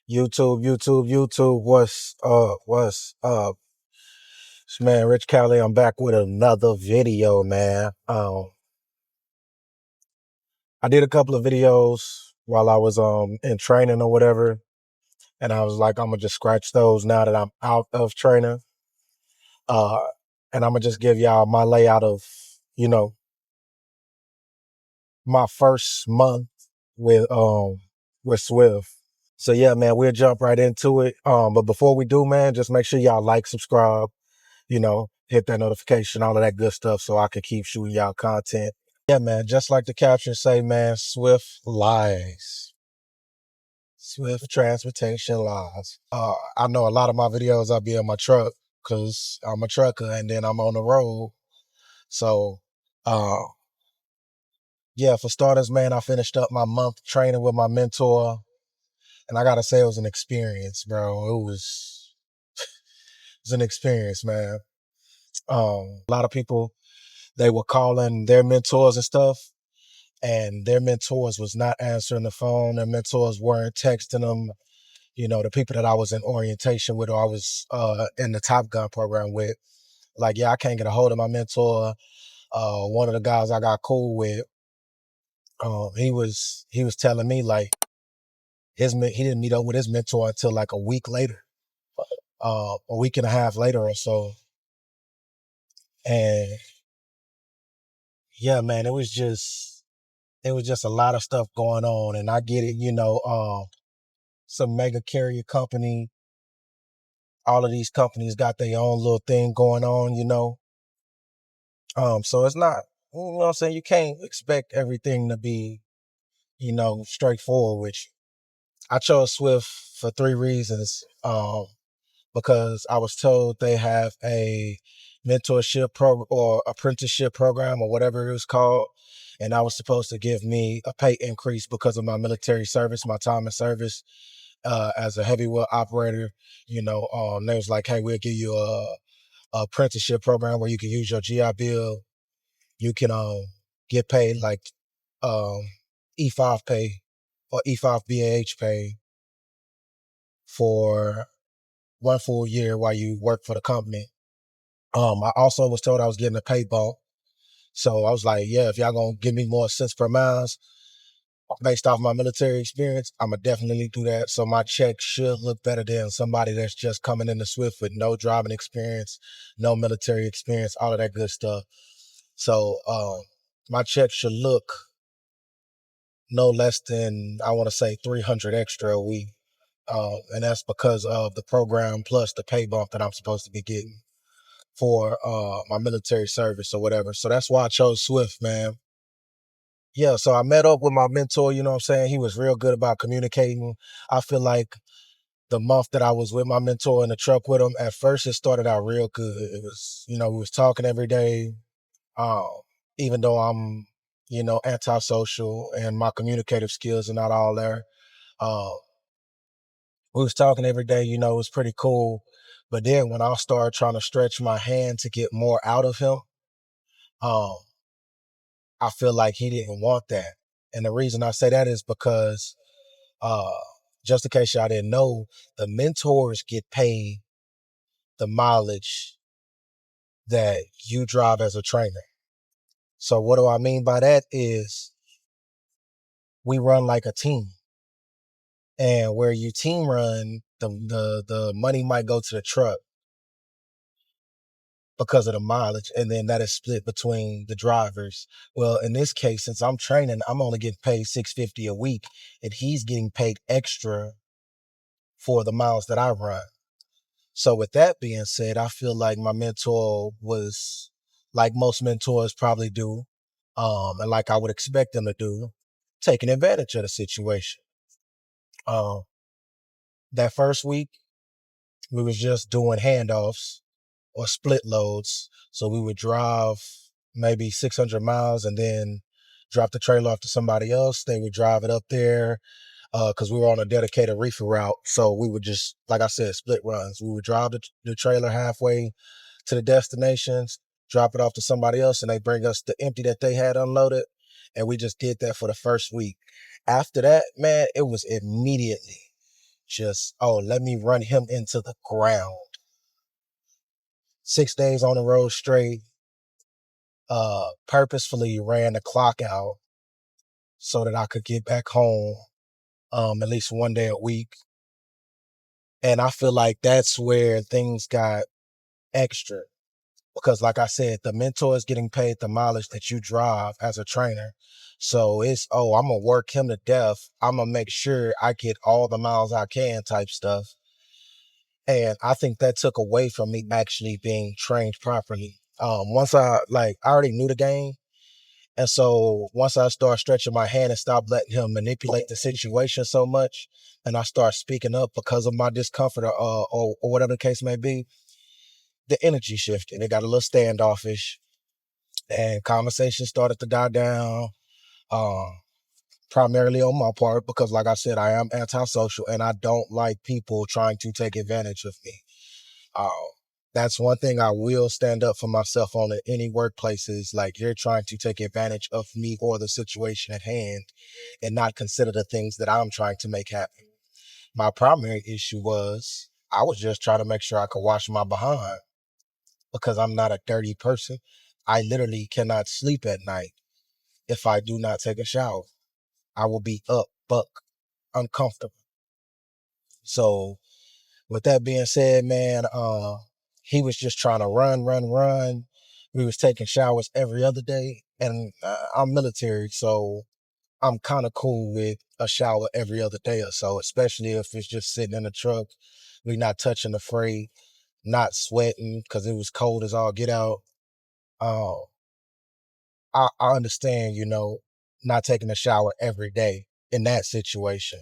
YouTube, what's up? It's man, Rich Cali, I'm back with another video, man. I did a couple of videos while I was in training or whatever, and I was like, I'm gonna just scratch those now that I'm out of training. Uh, and I'm gonna just give y'all my layout of, you know, my first month with Swift. So yeah, man, we'll jump right into it. But before we do, man, just make sure y'all like, subscribe, hit that notification, all of that good stuff so I can keep shooting y'all content. Yeah, man, just like the caption say, man, Swift lies. Swift transportation lies. I know a lot of my videos I'll be in my truck because I'm a trucker and then I'm on the road. So, uh, yeah, for starters, man, I finished up my month training with my mentor, and I gotta say it was an experience, bro. It was an experience, man. A lot of people, they were calling their mentors and stuff, and their mentors was not answering the phone. Their mentors weren't texting them. The people that I was in orientation with, or I was in the Top Gun program with, like, yeah, I can't get a hold of my mentor. One of the guys I got cool with, he was telling me like he didn't meet up with his mentor until like a week later, a week and a half later or so, and yeah, man, it was just a lot of stuff going on, and I get it, some mega carrier company, all of these companies got their own little thing going on. So it's not, you know what I'm saying, you can't expect everything to be, straightforward with you. I chose Swift for three reasons. Because I was told they have a mentorship program or apprenticeship program or whatever it was called. And I was supposed to give me a pay increase because of my military service, my time in service as a heavy wheel operator. They was like, hey, we'll give you a apprenticeship program where you can use your GI Bill. You can get paid like um, E5 pay or E5 BAH pay for one full year while you work for the company. I also was told I was getting a pay bump. So I was like, yeah, if y'all gonna give me more cents per miles based off my military experience, I'ma definitely do that. So my check should look better than somebody that's just coming into Swift with no driving experience, no military experience, all of that good stuff. So my check should look no less than, I want to say, 300 extra a week. And that's because of the program plus the pay bump that I'm supposed to be getting for my military service or whatever. So that's why I chose Swift, man. Yeah, so I met up with my mentor, you know what I'm saying? He was real good about communicating. I feel like the month that I was with my mentor in the truck with him, at first it started out real good. It was, we was talking every day. Um, Even though I'm, antisocial and my communicative skills are not all there. Uh, we was talking every day, it was pretty cool. But then when I started trying to stretch my hand to get more out of him, um, I feel like he didn't want that. And the reason I say that is because, uh, just in case y'all didn't know, the mentors get paid the mileage that you drive as a trainer. So what do I mean by that is we run like a team. And where you team run, the money might go to the truck because of the mileage, and then that is split between the drivers. Well, in this case, since I'm training, I'm only getting paid $650 a week, and he's getting paid extra for the miles that I run. So with that being said, I feel like my mentor was, like most mentors probably do, and like I would expect them to do, taking advantage of the situation. Um, that first week, we was just doing handoffs or split loads. So we would drive maybe 600 miles and then drop the trailer off to somebody else. They would drive it up there because we were on a dedicated reefer route. So we would just, like I said, split runs. We would drive the trailer halfway to the destinations, drop it off to somebody else, and they bring us the empty that they had unloaded. And we just did that for the first week. After that, man, it was immediately. just, oh, let me run him into the ground. 6 days on the road straight, purposefully ran the clock out so that I could get back home at least one day a week. And I feel like that's where things got extra. Because like I said, the mentor is getting paid the mileage that you drive as a trainer. So it's, oh, I'm going to work him to death. I'm going to make sure I get all the miles I can type stuff. And I think that took away from me actually being trained properly. Once I already knew the game. And so once I start stretching my hand and stop letting him manipulate the situation so much, and I start speaking up because of my discomfort or whatever the case may be, the energy shifted. It got a little standoffish and conversation started to die down, uh, primarily on my part, because like I said, I am antisocial and I don't like people trying to take advantage of me. Uh, that's one thing I will stand up for myself on in any workplace is like you're trying to take advantage of me or the situation at hand and not consider the things that I'm trying to make happen. My primary issue was I was just trying to make sure I could wash my behind because I'm not a dirty person. I literally cannot sleep at night if I do not take a shower. I will be up, buck, uncomfortable. So with that being said, man, he was just trying to run. We was taking showers every other day, and I'm military, so I'm kind of cool with a shower every other day or so, especially if it's just sitting in the truck. We not touching the freight, not sweating because it was cold as all get out. Uh, I understand, not taking a shower every day in that situation.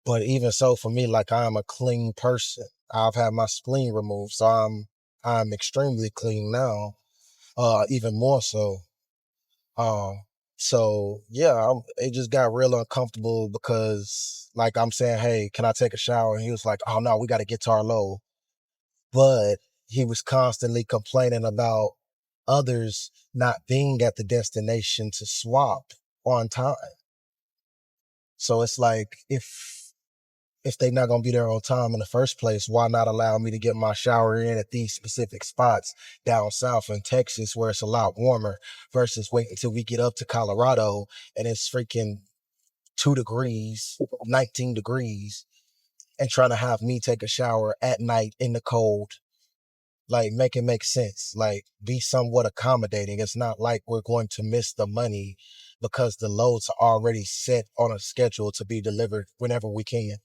But even so, for me, like I am a clean person. I've had my spleen removed, so I'm extremely clean now. Even more so. Um, so yeah, it just got real uncomfortable because, like, I'm saying, hey, can I take a shower? And he was like, oh no, we got to get to our load. But he was constantly complaining about others not being at the destination to swap on time. So it's like if they're not gonna be there on time in the first place, why not allow me to get my shower in at these specific spots down south in Texas where it's a lot warmer versus waiting until we get up to Colorado and it's freaking 2 degrees, 19 degrees, and trying to have me take a shower at night in the cold. Like, make it make sense. Like, be somewhat accommodating. It's not like we're going to miss the money because the loads are already set on a schedule to be delivered whenever we can.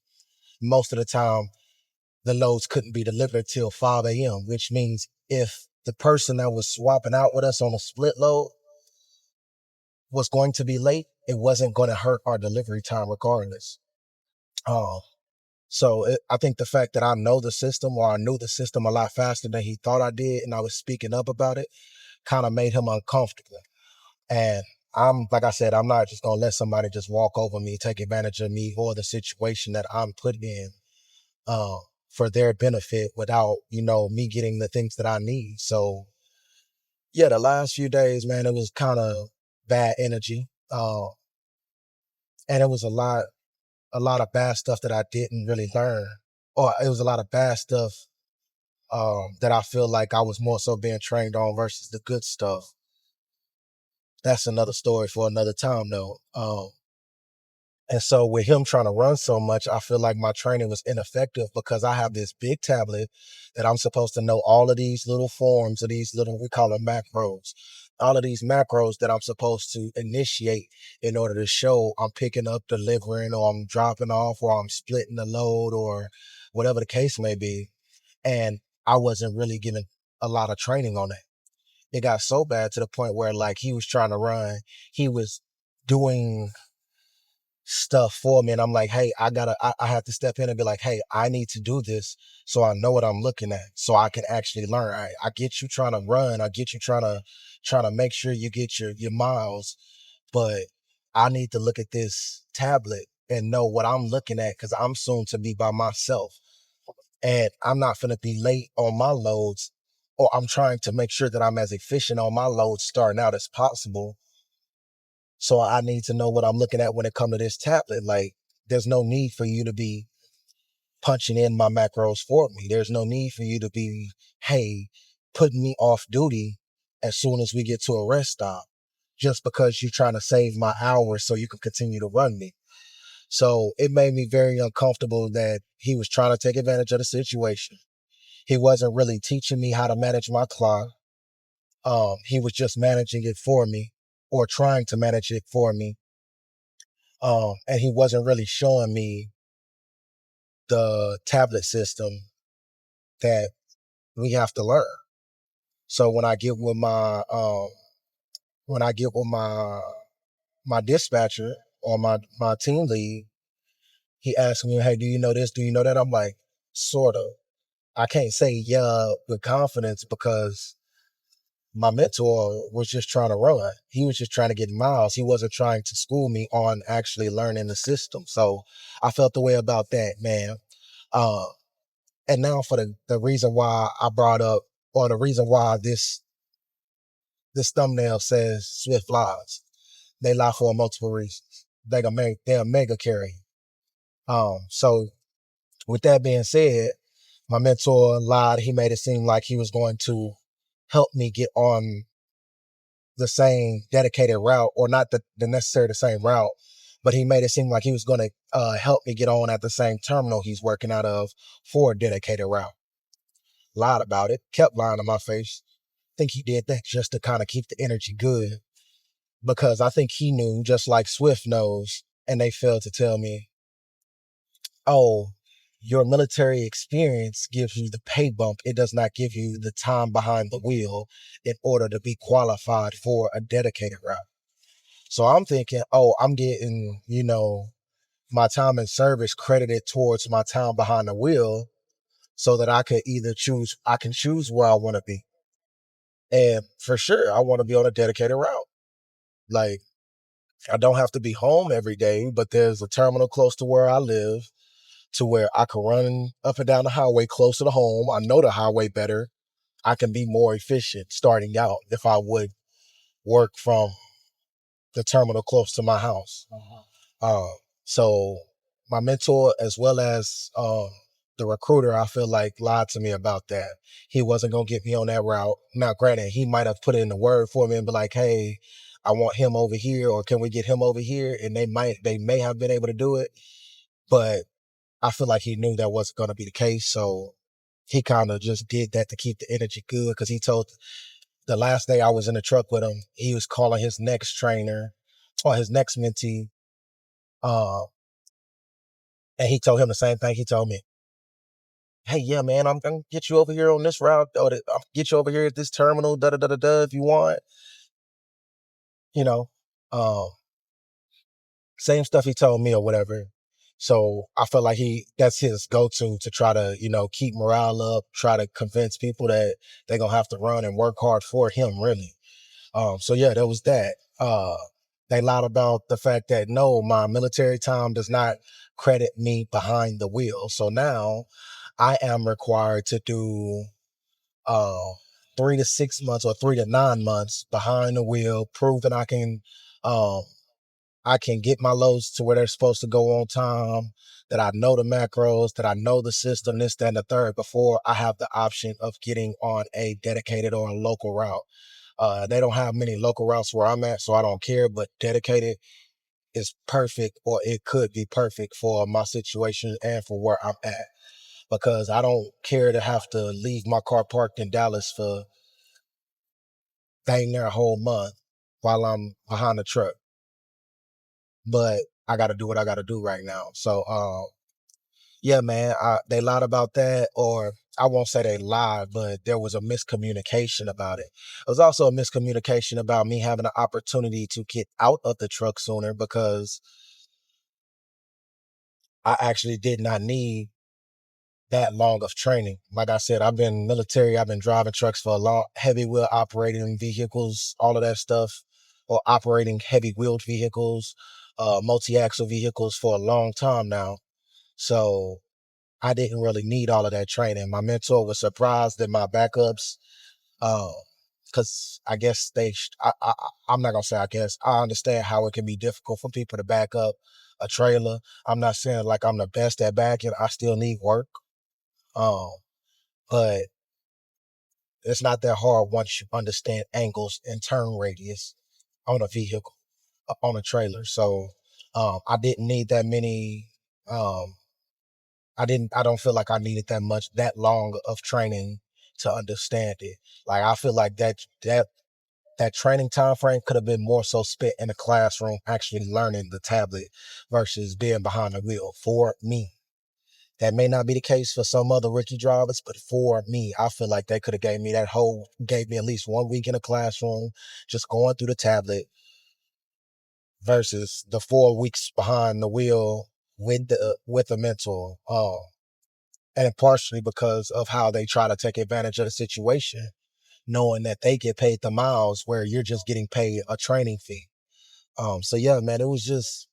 Most of the time, the loads couldn't be delivered till 5 a.m., which means if the person that was swapping out with us on a split load was going to be late, it wasn't going to hurt our delivery time regardless. Um, I think the fact that I know the system or I knew the system a lot faster than he thought I did and I was speaking up about it kind of made him uncomfortable. And like I said, I'm not just going to let somebody just walk over me, take advantage of me or the situation that I'm put in uh, for their benefit without, me getting the things that I need. So yeah, the last few days, man, it was kind of bad energy. And it was a lot of bad stuff that I didn't really learn. Or it was a lot of bad stuff that I feel like I was more so being trained on versus the good stuff. That's another story for another time though. And so with him trying to run so much, I feel like my training was ineffective because I have this big tablet that I'm supposed to know all of these little forms of these little, we call them macros, all of these macros that I'm supposed to initiate in order to show I'm picking up, delivering, or I'm dropping off, or I'm splitting the load, or whatever the case may be. And I wasn't really given a lot of training on that. It got so bad to the point where like he was trying to run, he was doing stuff for me and I'm like, hey, I have to step in and be like, hey, I need to do this so I know what I'm looking at so I can actually learn. I get you trying to run, I get you trying to make sure you get your miles, but I need to look at this tablet and know what I'm looking at because I'm soon to be by myself and I'm not going to be late on my loads, or I'm trying to make sure that I'm as efficient on my loads starting out as possible. So I need to know what I'm looking at when it comes to this tablet. Like, there's no need for you to be punching in my macros for me. There's no need for you to be, hey, putting me off duty as soon as we get to a rest stop, just because you're trying to save my hours so you can continue to run me. So it made me very uncomfortable that he was trying to take advantage of the situation. He wasn't really teaching me how to manage my clock. He was just managing it for me, or trying to manage it for me. And he wasn't really showing me the tablet system that we have to learn. So when I get with my dispatcher or my team lead, he asked me, "Hey, do you know this? Do you know that?" I'm like, "Sort of." I can't say yeah with confidence because my mentor was just trying to run. He was just trying to get miles. He wasn't trying to school me on actually learning the system. So I felt the way about that, man. Uh, and now for the reason why I brought up, or the reason why this thumbnail says Swift lies. They lie for multiple reasons. They're a mega carry. So with that being said, my mentor lied. He made it seem like he was going to help me get on the same dedicated route, or not the necessary the same route, but he made it seem like he was going to help me get on at the same terminal he's working out of for a dedicated route. Lied about it, kept lying to my face. Think he did that just to kind of keep the energy good, because I think he knew, just like Swift knows, and they failed to tell me, oh, your military experience gives you the pay bump. It does not give you the time behind the wheel in order to be qualified for a dedicated route. So I'm thinking, oh, I'm getting, my time in service credited towards my time behind the wheel, so that I can choose where I want to be. And for sure, I want to be on a dedicated route. Like, I don't have to be home every day, but there's a terminal close to where I live, to where I can run up and down the highway closer to home. I know the highway better. I can be more efficient starting out if I would work from the terminal close to my house. Uh, so my mentor, as well as the recruiter, I feel like lied to me about that. He wasn't gonna get me on that route. Now, granted, he might have put in the word for me and be like, "Hey, I want him over here, or can we get him over here?" And they may have been able to do it, but I feel like he knew that wasn't gonna be the case. So he kind of just did that to keep the energy good, because he told, the last day I was in the truck with him, he was calling his next trainer or his next mentee. Uh, and he told him the same thing he told me. Hey, yeah, man, I'm gonna get you over here on this route, or I'll get you over here at this terminal, da da da da da, if you want. You know, um, same stuff he told me or whatever. So I feel like that's his go-to to try to, keep morale up, try to convince people that they're gonna have to run and work hard for him, really. So yeah, there was that. They lied about the fact that no, my military time does not credit me behind the wheel. So now I am required to do uh 3 to 6 months or 3 to 9 months behind the wheel, prove that um I can get my loads to where they're supposed to go on time, that I know the macros, that I know the system, this, that, and the third, before I have the option of getting on a dedicated or a local route. They don't have many local routes where I'm at, so I don't care, but dedicated is perfect, or it could be perfect for my situation and for where I'm at, because I don't care to have to leave my car parked in Dallas for dang near a whole month while I'm behind the truck. But I got to do what I got to do right now. So, yeah, man, they lied about that, or I won't say they lied, but there was a miscommunication about it. It was also a miscommunication about me having an opportunity to get out of the truck sooner, because I actually did not need that long of training. Like I said, I've been military, I've been driving trucks for a long, heavy wheel operating vehicles, all of that stuff, or operating heavy wheeled vehicles, multi-axle vehicles for a long time now. So I didn't really need all of that training. My mentor was surprised that my backups, because I guess I'm not gonna say I guess, I understand how it can be difficult for people to back up a trailer. I'm not saying like I'm the best at backing. I still need work. Um, but it's not that hard once you understand angles and turn radius on a vehicle, on a trailer. So I didn't need that many. Um, I don't feel like I needed that long of training to understand it. Like I feel like that training time frame could have been more so spent in the classroom actually learning the tablet versus being behind the wheel for me. That may not be the case for some other rookie drivers, but for me, I feel like they could have gave me at least 1 week in a classroom, just going through the tablet versus the 4 weeks behind the wheel with a mentor. And partially because of how they try to take advantage of the situation, knowing that they get paid the miles where you're just getting paid a training fee. So yeah, man, it was just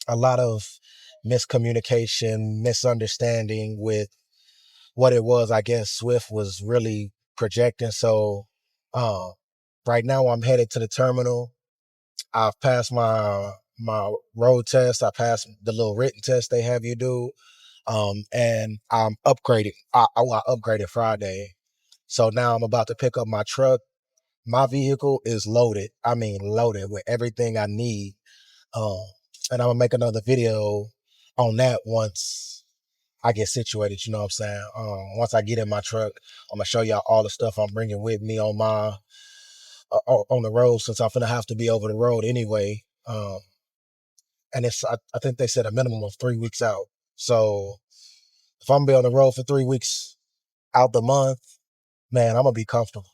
a lot of miscommunication, misunderstanding with what it was. I guess Swift was really projecting. So, right now I'm headed to the terminal. I've passed my road test. I passed the little written test they have you do. And I'm upgraded. I upgraded Friday. So now I'm about to pick up my truck. My vehicle is loaded. I mean, loaded with everything I need. Um, and I'm gonna make another video on that once I get situated. You know what I'm saying? Once I get in my truck, I'm gonna show y'all all the stuff I'm bringing with me on my on the road, since I'm gonna have to be over the road anyway. And I think they said a minimum of 3 weeks out. So if I'm gonna be on the road for 3 weeks out the month, man, I'm gonna be comfortable.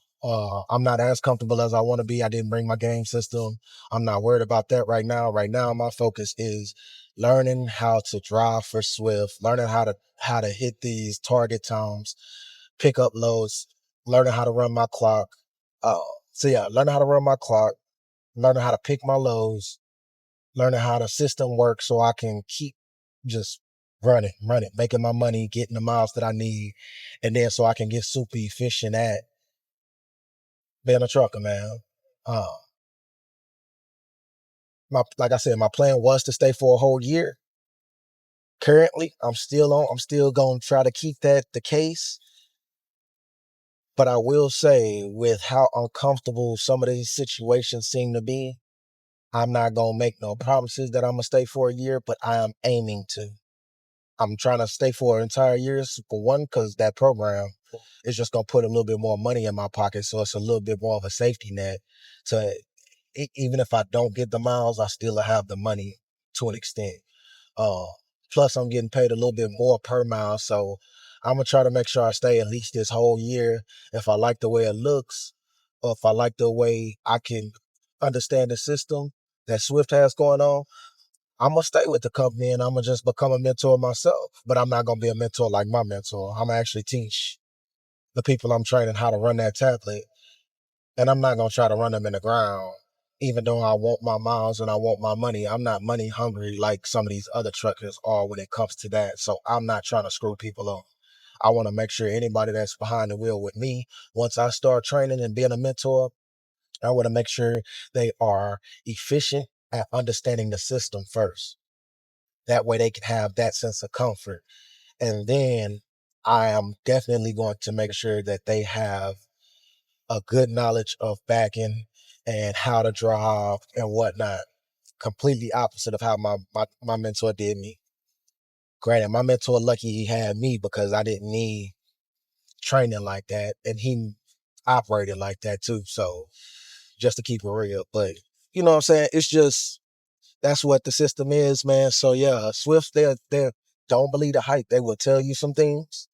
I'm not as comfortable as I want to be. I didn't bring my game system. I'm not worried about that right now. Right now, my focus is learning how to drive for Swift, learning how to hit these target times, pick up loads, learning how to run my clock. Uh, so yeah, learning how to run my clock, learning how to pick my loads, learning how the system works so I can keep just running, making my money, getting the miles that I need, and then so I can get super efficient at being a trucker, man. Uh, like I said, my plan was to stay for a whole year. Currently, I'm still gonna try to keep that the case. But I will say, with how uncomfortable some of these situations seem to be, I'm not gonna make no promises that I'm gonna stay for a year, but I am aiming to. I'm trying to stay for an entire year, for one, because that program is just gonna put a little bit more money in my pocket, so it's a little bit more of a safety net. To even if I don't get the miles, I still have the money to an extent. Uh, Plus, I'm getting paid a little bit more per mile, so I'm gonna try to make sure I stay at least this whole year. If I like the way it looks, or if I like the way I can understand the system that Swift has going on, I'm gonna stay with the company and I'm gonna just become a mentor myself. But I'm not gonna be a mentor like my mentor. I'm gonna actually teach the people I'm training how to run that tablet, and I'm not gonna try to run them in the ground. Even though I want my miles and I want my money, I'm not money hungry like some of these other truckers are when it comes to that. So I'm not trying to screw people up. I want to make sure anybody that's behind the wheel with me, once I start training and being a mentor, I want to make sure they are efficient at understanding the system first. That way they can have that sense of comfort. And then I am definitely going to make sure that they have a good knowledge of backing and how to drive and whatnot. Completely opposite of how my mentor did me. Granted, my mentor lucky he had me because I didn't need training like that. And he operated like that too. So just to keep it real. But you know what I'm saying? It's just that's what the system is, man. So yeah, Swift, they don't believe the hype. They will tell you some things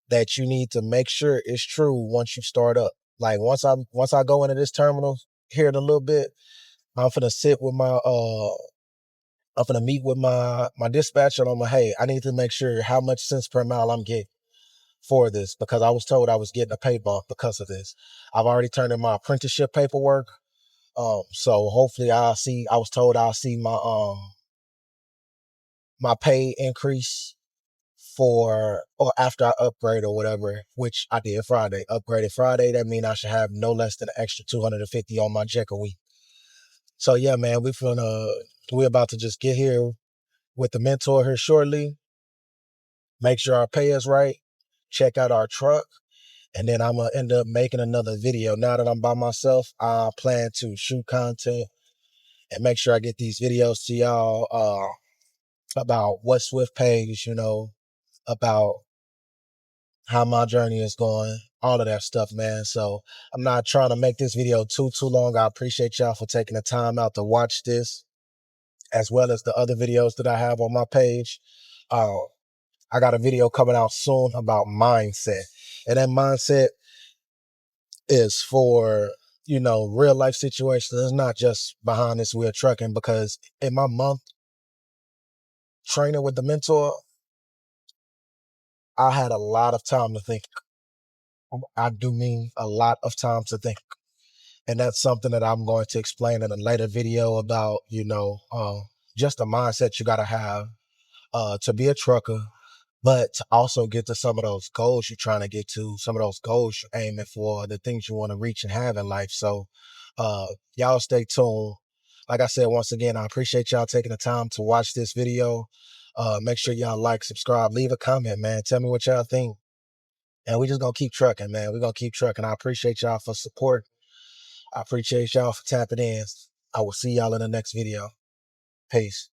that you need to make sure is true once you start up. Like once I go into this terminal here in a little bit, I'm finna sit with I'm finna meet with my dispatcher and I'm like, hey, I need to make sure how much cents per mile I'm getting for this because I was told I was getting a pay bump because of this. I've already turned in my apprenticeship paperwork. So hopefully I was told I'll see my pay increase for or after I upgrade or whatever, which I did Friday. Upgraded Friday, that means I should have no less than an extra 250 on my check a week. So yeah, man, we finna We're about to just get here with the mentor here shortly. Make sure our pay is right. Check out our truck. And then I'm going to end up making another video. Now that I'm by myself, I plan to shoot content and make sure I get these videos to y'all about what Swift pays, about how my journey is going, all of that stuff, man. So I'm not trying to make this video too long. I appreciate y'all for taking the time out to watch this, as well as the other videos that I have on my page. I got a video coming out soon about mindset. And that mindset is for, real life situations. It's not just behind this wheel trucking, because in my month training with the mentor, I had a lot of time to think. I do mean a lot of time to think. And that's something that I'm going to explain in a later video about, just the mindset you got to have to be a trucker, but to also get to some of those goals you're trying to get to, some of those goals you're aiming for, the things you want to reach and have in life. So y'all stay tuned. Like I said, once again, I appreciate y'all taking the time to watch this video. Make sure y'all like, subscribe, leave a comment, man. Tell me what y'all think. And we just going to keep trucking, man. We're going to keep trucking. I appreciate y'all for support. I appreciate y'all for tapping in. I will see y'all in the next video. Peace.